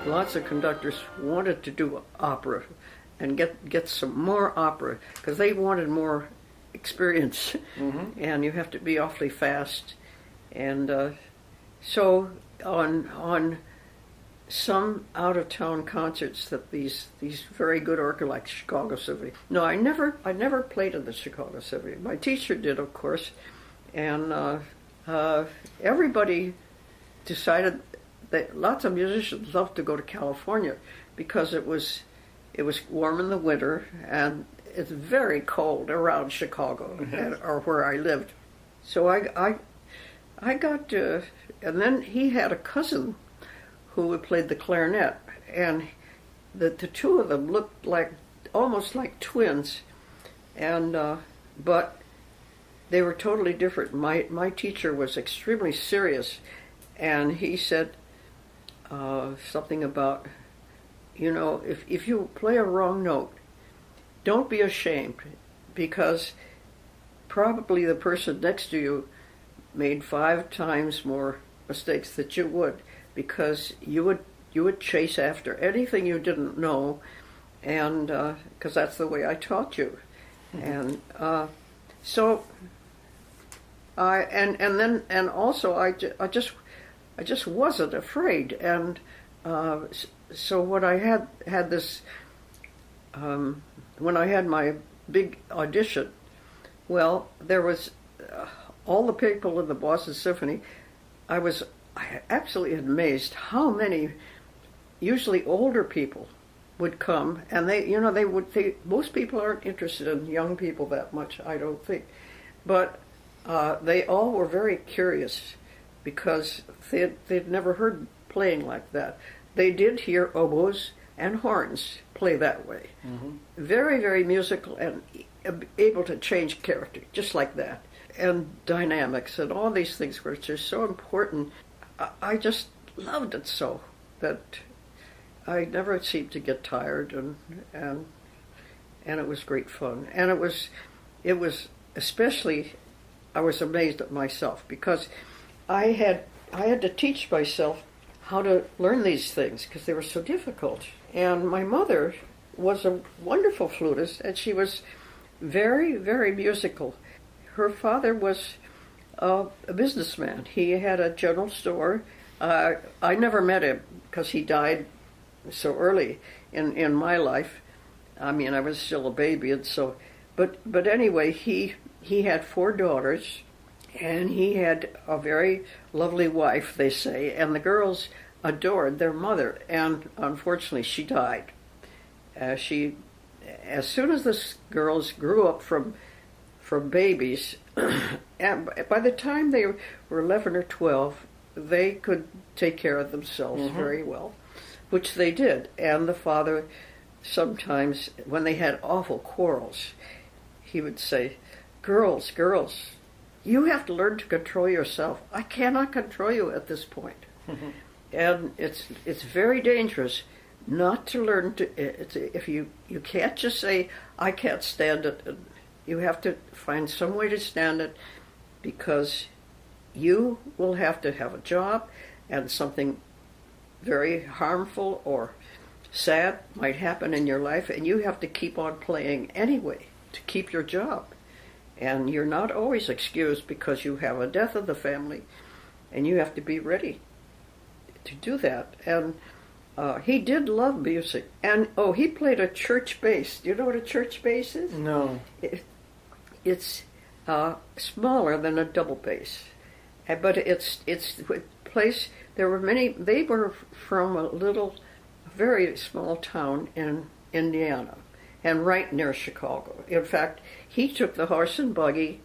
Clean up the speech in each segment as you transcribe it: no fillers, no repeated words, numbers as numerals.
lots of conductors wanted to do opera and get some more opera because they wanted more experience, and you have to be awfully fast. And so on some out-of-town concerts that these very good orchestras like Chicago Symphony. No, I never played in the Chicago Symphony. My teacher did, of course, and everybody decided that lots of musicians loved to go to California because it was warm in the winter and it's very cold around Chicago or where I lived. So I got and then he had a cousin who played the clarinet, and the two of them looked like almost like twins, and but they were totally different. My teacher was extremely serious, and he said something about, you know, if you play a wrong note, don't be ashamed, because probably the person next to you made 5 times more mistakes than you would, because you would chase after anything you didn't know, and because that's the way I taught you, and so and also I just wasn't afraid, and so when I had this when I had my big audition, well, there was all the people in the Boston Symphony. I absolutely amazed how many, usually older people, would come, and most people aren't interested in young people that much, I don't think, but they all were very curious because they'd never heard playing like that. They did hear oboes and horns play that way, very, very musical and able to change character just like that, and dynamics and all these things which are so important. I just loved it so that I never seemed to get tired, and it was great fun. And it was especially, I was amazed at myself because I had to teach myself how to learn these things because they were so difficult. And my mother was a wonderful flutist, and she was very, very musical. Her father was a businessman. He had a general store. I never met him because he died so early in my life. I mean, I was still a baby, and so. But anyway, he had 4 daughters, and he had a very lovely wife, they say, and the girls adored their mother. And unfortunately, she died. As soon as the girls grew up from babies, and by the time they were 11 or 12, they could take care of themselves very well, which they did. And the father, sometimes, when they had awful quarrels, he would say, girls, you have to learn to control yourself. I cannot control you at this point. And it's very dangerous not to learn to, if you can't just say, I can't stand it. You have to find some way to stand it, because you will have to have a job, and something very harmful or sad might happen in your life, and you have to keep on playing anyway to keep your job. And you're not always excused because you have a death in the family, and you have to be ready to do that. And he did love music. And, he played a church bass. Do you know what a church bass is? No. It's smaller than a double bass. But it's a place, there were many, they were from a very small town in Indiana, and right near Chicago. In fact, he took the horse and buggy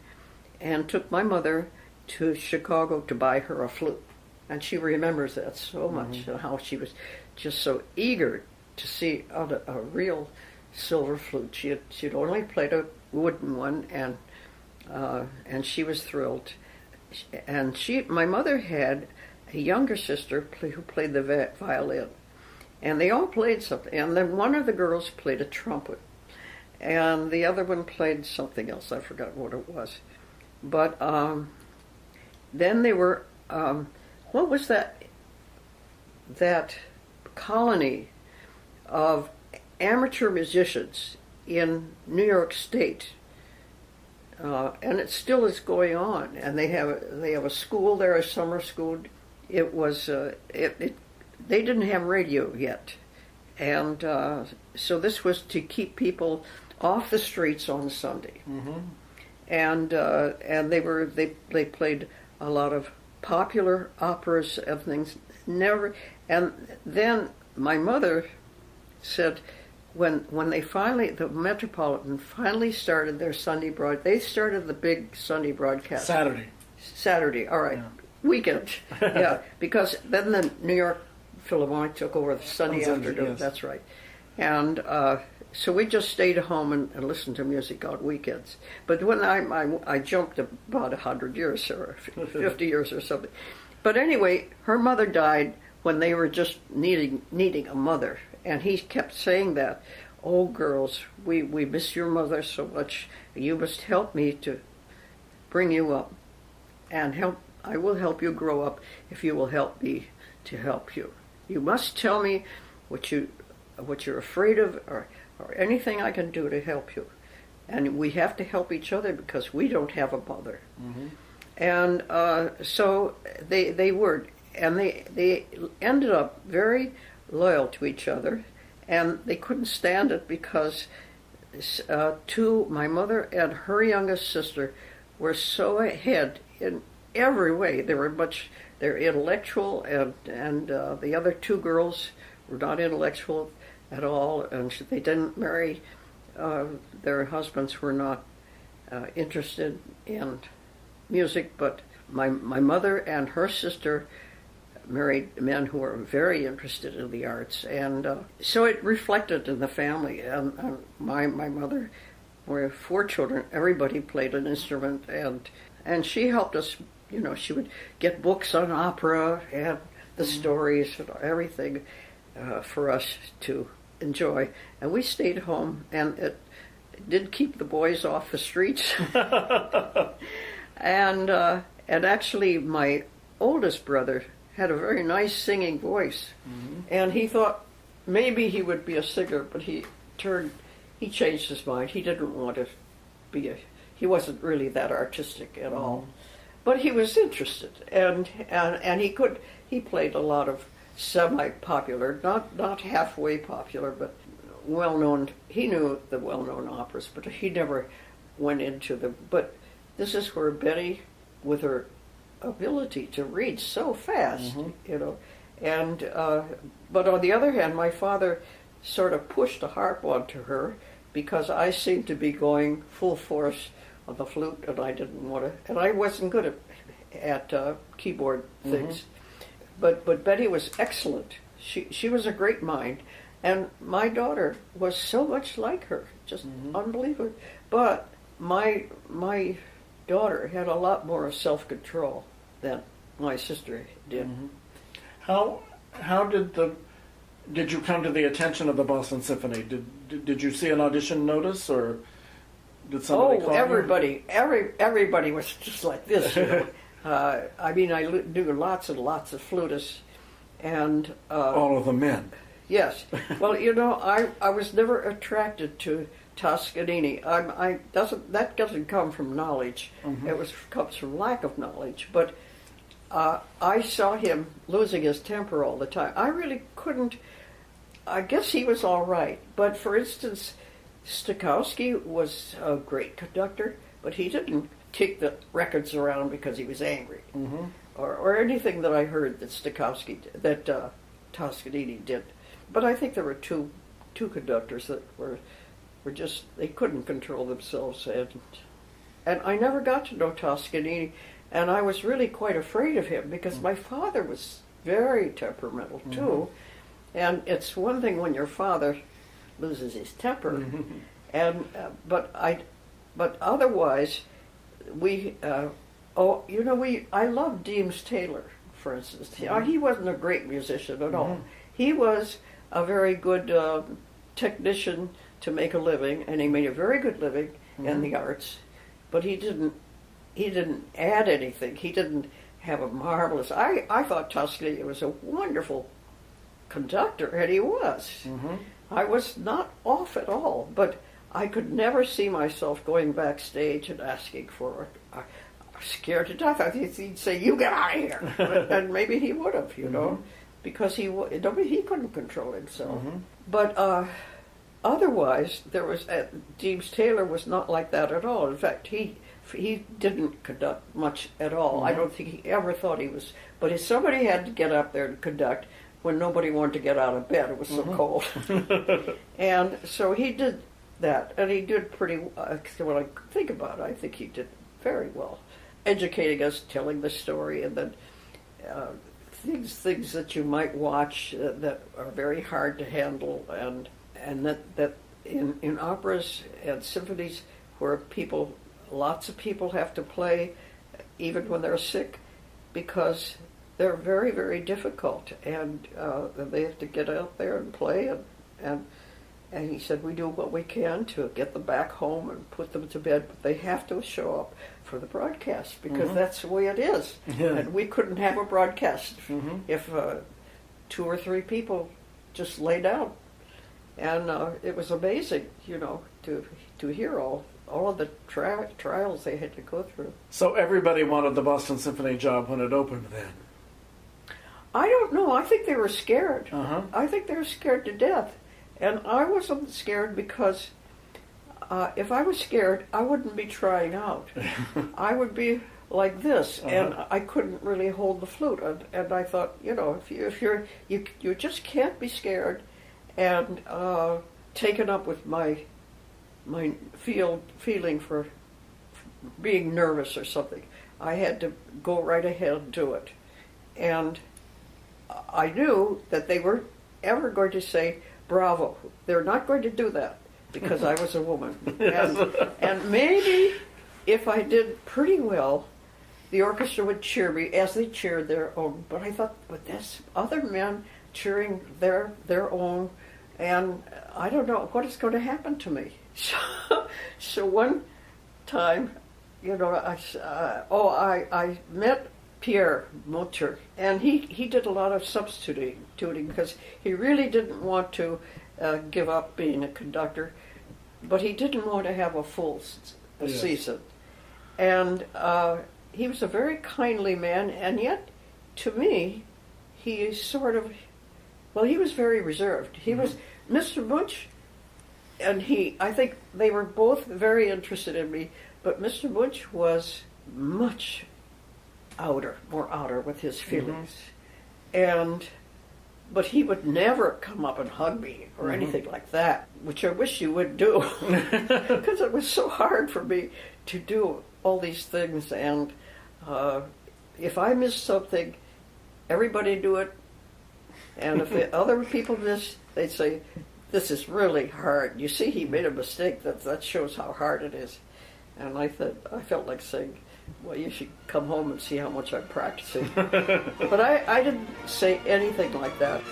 and took my mother to Chicago to buy her a flute. And she remembers that so much, and how she was just so eager to see a real silver flute. She'd only played a wooden one, and she was thrilled. And my mother had a younger sister who played the violin, and they all played something. And then one of the girls played a trumpet, and the other one played something else. I forgot what it was. But then they were, what was that colony of amateur musicians in New York State, and it still is going on. And they have a school there, a summer school. It was they didn't have radio yet, and so this was to keep people off the streets on Sunday. Mm-hmm. And they played a lot of popular operas and things. And then my mother said, when they finally, the Metropolitan finally started their Sunday they started the big Sunday broadcast. Saturday, all right. Yeah. Weekend, yeah, because then the New York Philharmonic took over the Sunday afternoon. Yes. That's right. And so we just stayed at home and listened to music on weekends. But when I jumped about 100 years or 50 years or something. But anyway, her mother died when they were just needing a mother. And he kept saying that, "Oh, girls, we miss your mother so much. You must help me to bring you up. And I will help you grow up if you will help me to help you. You must tell me what you're afraid of or anything I can do to help you. And we have to help each other because we don't have a mother." Mm-hmm. And so they were, and they ended up very loyal to each other, and they couldn't stand it because my mother and her youngest sister were so ahead in every way. They're intellectual, and the other two girls were not intellectual at all, and they didn't marry. Their husbands were not interested in music, but my mother and her sister married men who were very interested in the arts, and so it reflected in the family. And my mother, we have 4 children. Everybody played an instrument, and she helped us. You know, she would get books on opera and the stories and everything for us to enjoy. And we stayed home, and it did keep the boys off the streets. And actually, my oldest brother had a very nice singing voice, and he thought maybe he would be a singer, but he changed his mind. He didn't want to be he wasn't really that artistic at all, but he was interested, and he played a lot of semi-popular, not halfway popular, but well-known. He knew the well-known operas, but he never went into them. But this is where Betty, with her ability to read so fast, you know, and but on the other hand, my father sort of pushed a harp onto her because I seemed to be going full force on the flute, and I didn't want to, and I wasn't good at keyboard things. But Betty was excellent. She was a great mind, and my daughter was so much like her, just unbelievable. But my daughter had a lot more self-control than my sister did. How did you come to the attention of the Boston Symphony? Did you see an audition notice, or did somebody call everybody was just like this, you know. I mean, I knew lots and lots of flutists, and all of the men. Yes. Well, you know, I was never attracted to Toscanini. That doesn't come from knowledge. It comes from lack of knowledge. But I saw him losing his temper all the time. I really couldn't. I guess he was all right. But for instance, Stokowski was a great conductor, but he didn't kick the records around because he was angry, or anything that I heard that Toscanini did. But I think there were two conductors that were just, they couldn't control themselves, and I never got to know Toscanini, and I was really quite afraid of him because my father was very temperamental too, and it's one thing when your father loses his temper, and but otherwise I loved Deems Taylor, for instance. He wasn't a great musician at all. He was a very good technician to make a living, and he made a very good living in the arts, but he didn't add anything. He didn't have a marvelous. I thought Toscanini was a wonderful conductor, and he was. Mm-hmm. I was not off at all, but I could never see myself going backstage and asking for it. Scared to death. I think he'd say, "You get out of here," and maybe he would have, you know, because he couldn't control himself. Mm-hmm. But otherwise, there was James Taylor was not like that at all. In fact, he didn't conduct much at all. Mm-hmm. I don't think he ever thought he was. But if somebody had to get up there and conduct when nobody wanted to get out of bed, it was so cold, and so he did that, and he did pretty. When I think about it, I think he did very well, educating us, telling the story, and then things that you might watch that are very hard to handle, and that in operas and symphonies where lots of people have to play, even when they're sick, because they're very, very difficult, and they have to get out there and play, and he said, we do what we can to get them back home and put them to bed, but they have to show up for the broadcast, because that's the way it is. Yeah. And we couldn't have a broadcast if 2 or 3 people just lay down. And it was amazing, you know, to hear all of the trials they had to go through. So everybody wanted the Boston Symphony job when it opened then? I don't know. I think they were scared. Uh-huh. I think they were scared to death. And I wasn't scared because if I was scared, I wouldn't be trying out. I would be like this, and I couldn't really hold the flute. And I thought, you know, if you just can't be scared and taken up with my feeling for being nervous or something. I had to go right ahead and do it. And I knew that they weren't ever going to say, bravo. They're not going to do that because I was a woman. And maybe if I did pretty well, the orchestra would cheer me as they cheered their own. But I thought, but there's other men cheering their own, and I don't know what is going to happen to me. So one time, you know, I met Pierre Mocher, and he did a lot of substituting because he really didn't want to give up being a conductor, but he didn't want to have a full season. And he was a very kindly man, and yet, to me, he sort of, well, he was very reserved. He was, Mr. Munch and I think they were both very interested in me, but Mr. Munch was much more outer with his feelings. But he would never come up and hug me or anything like that, which I wish you would do, because it was so hard for me to do all these things, and if I missed something, everybody do it, and if the other people missed, they'd say, this is really hard. You see, he made a mistake. That shows how hard it is. And I felt like saying, well, you should come home and see how much I'm practicing. But I didn't say anything like that.